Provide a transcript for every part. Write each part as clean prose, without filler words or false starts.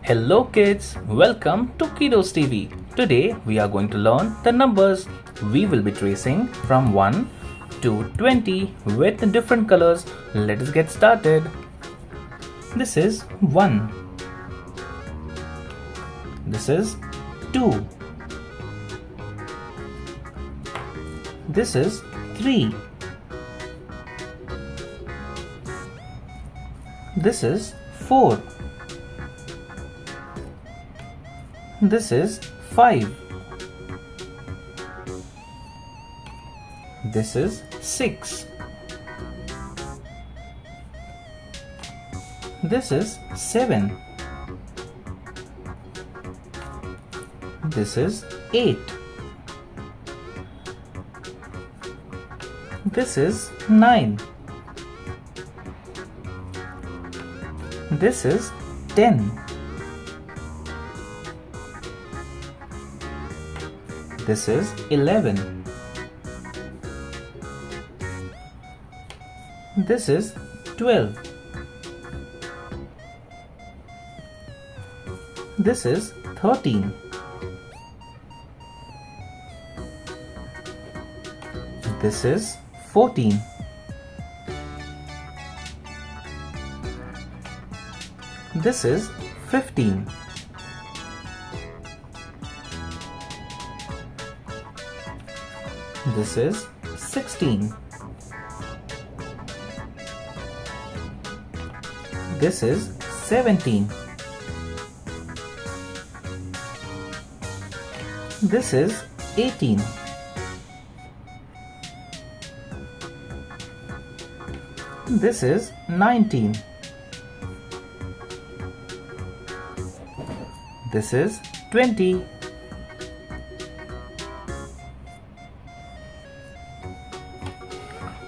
Hello kids, welcome to Kiddos TV. Today we are going to learn the numbers. We will be tracing from 1 to 20 with different colors. Let us get started. This is 1. This is 2. This is 3. This is 4. This is 5. This is 6. This is 7. This is 8. This is 9. This is 10. This is 11. This is 12. This is 13. This is 14. This is 15. This is 16. This is 17. This is 18. This is 19. This is 20.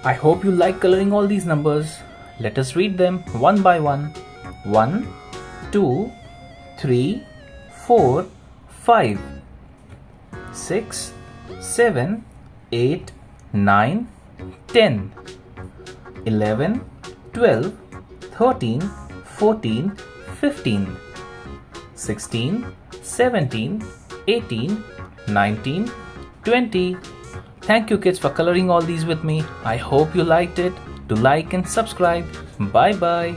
I hope you like coloring all these numbers. Let us read them one by one. 1, 2, 3, 4, 5, 6, 7, 8, 9, 10, 11, 12, 13, 14, 15, 16, 17, 18, 19, 20. Thank you kids for coloring all these with me. I hope you liked it. Do like and subscribe. Bye bye.